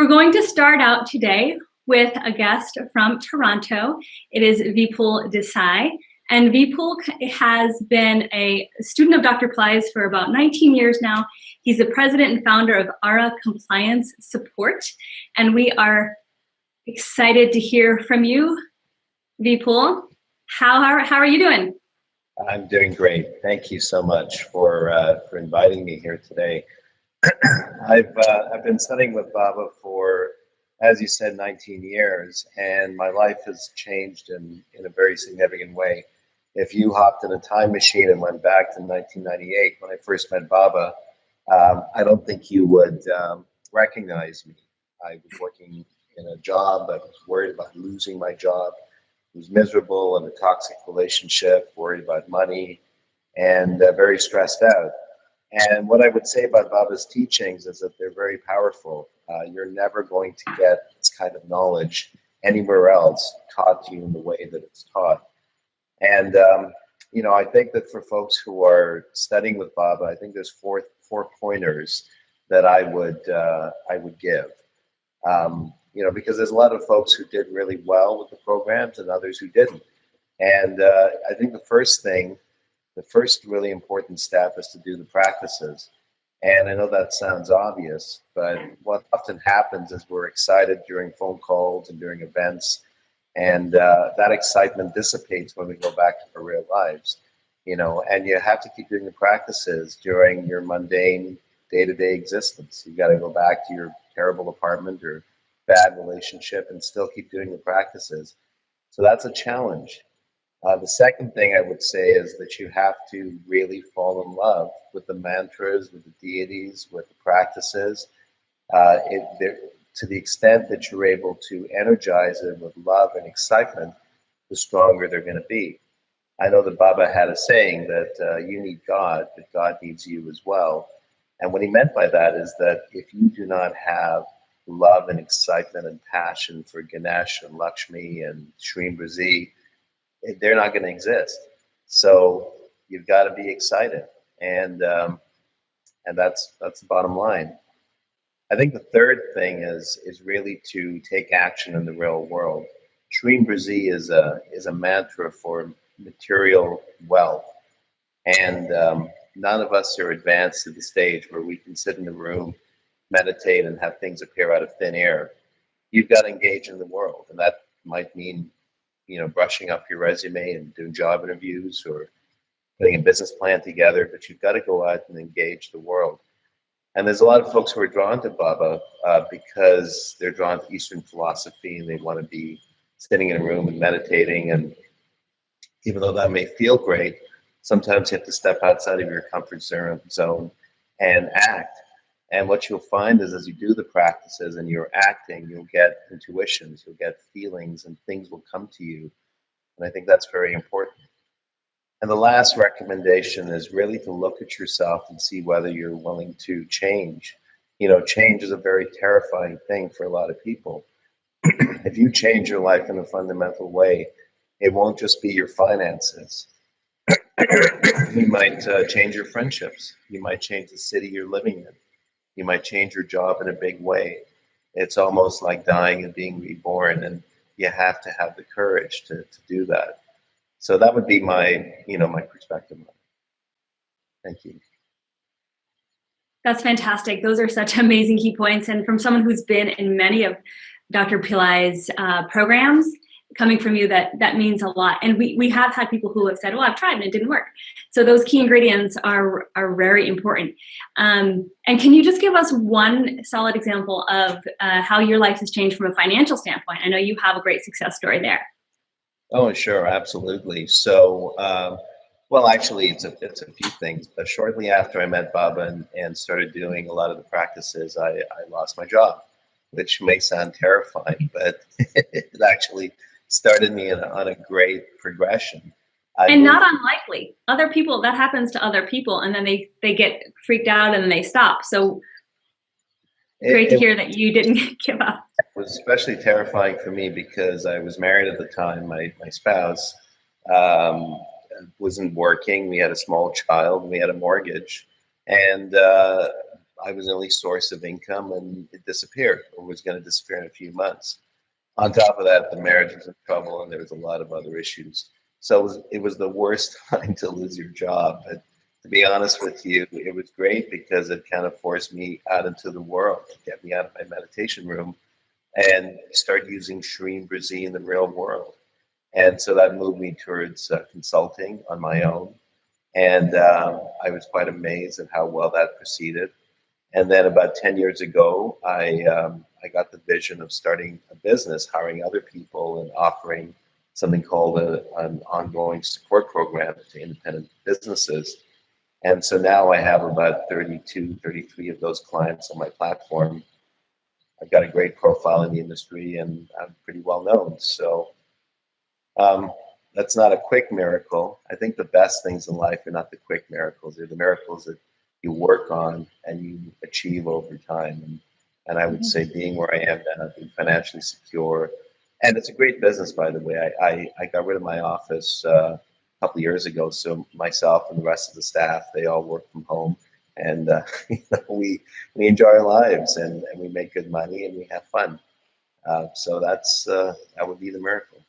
We're going to start out today with a guest from Toronto. It is Vipool Desai. And Vipool has been a student of Dr. Pillai's for about 19 years now. He's the president and founder of ARA Compliance Support. And we are excited to hear from you, Vipool. How are you doing? I'm doing great. Thank you so much for inviting me here today. I've been studying with Baba for, as you said, 19 years, and my life has changed in a very significant way. If you hopped in a time machine and went back to 1998 when I first met Baba, I don't think you would recognize me. I was working in a job. I was worried about losing my job. I was miserable in a toxic relationship, worried about money, and very stressed out. And what I would say about Baba's teachings is that they're very powerful. You're never going to get this kind of knowledge anywhere else taught to you in the way that it's taught. And I think that for folks who are studying with Baba, I think there's four pointers that I would give. Because there's a lot of folks who did really well with the programs and others who didn't. And I think the first really important step is to do the practices. And I know that sounds obvious, but what often happens is we're excited during phone calls and during events, and that excitement dissipates when we go back to our real lives, and you have to keep doing the practices during your mundane day-to-day existence. You got to go back to your terrible apartment or bad relationship and still keep doing the practices. So that's a challenge. The second thing I would say is that you have to really fall in love with the mantras, with the deities, with the practices. To the extent that you're able to energize it with love and excitement, the stronger they're going to be. I know that Baba had a saying that you need God, but God needs you as well. And what he meant by that is that if you do not have love and excitement and passion for Ganesh and Lakshmi and Shreem Brzee, they're not going to exist. So you've got to be excited, and that's the bottom line. I think the third thing is really to take action in the real world. Shreem Brzee is a mantra for material wealth, and none of us are advanced to the stage where we can sit in the room, meditate, and have things appear out of thin air. You've got to engage in the world, and that might mean brushing up your resume and doing job interviews or putting a business plan together, but you've got to go out and engage the world. And there's a lot of folks who are drawn to Baba because they're drawn to Eastern philosophy and they want to be sitting in a room and meditating. And even though that may feel great, sometimes you have to step outside of your comfort zone and act. And what you'll find is as you do the practices and you're acting, you'll get intuitions, you'll get feelings, and things will come to you. And I think that's very important. And the last recommendation is really to look at yourself and see whether you're willing to change. Change is a very terrifying thing for a lot of people. If you change your life in a fundamental way, it won't just be your finances. You might change your friendships. You might change the city you're living in. You might change your job in a big way. It's almost like dying and being reborn, and you have to have the courage to do that. So that would be my perspective on it. Thank you. That's fantastic. Those are such amazing key points. And from someone who's been in many of Dr. Pillai's programs, coming from you, that means a lot. And we have had people who have said, well, I've tried and it didn't work. So those key ingredients are very important. And can you just give us one solid example of how your life has changed from a financial standpoint? I know you have a great success story there. Oh, sure, absolutely. So, well, actually, it's a few things. But shortly after I met Baba and started doing a lot of the practices, I lost my job, which may sound terrifying, but it actually started me on a great progression. And not unlikely. Other people, that happens to other people, and then they get freaked out and then they stop. So great to hear that you didn't give up. It was especially terrifying for me because I was married at the time. My spouse wasn't working. We had a small child. We had a mortgage. And I was the only source of income, and it disappeared, or was going to disappear in a few months. On top of that, the marriage was in trouble, and there was a lot of other issues. So it was the worst time to lose your job. But to be honest with you, it was great because it kind of forced me out into the world, to get me out of my meditation room and start using Shreem Brzee in the real world. And so that moved me towards consulting on my own. And I was quite amazed at how well that proceeded. And then about 10 years ago, I got the vision of starting a business, hiring other people and offering something called an ongoing support program to independent businesses. And so now I have about 32, 33 of those clients on my platform. I've got a great profile in the industry, and I'm pretty well known. So um, that's not a quick miracle. I think the best things in life are not the quick miracles. They're the miracles that you work on and you achieve over time. And I would say being where I am now, being financially secure, and it's a great business, by the way. I got rid of my office a couple of years ago, so myself and the rest of the staff, they all work from home, and we enjoy our lives, and we make good money and we have fun. So that would be the miracle.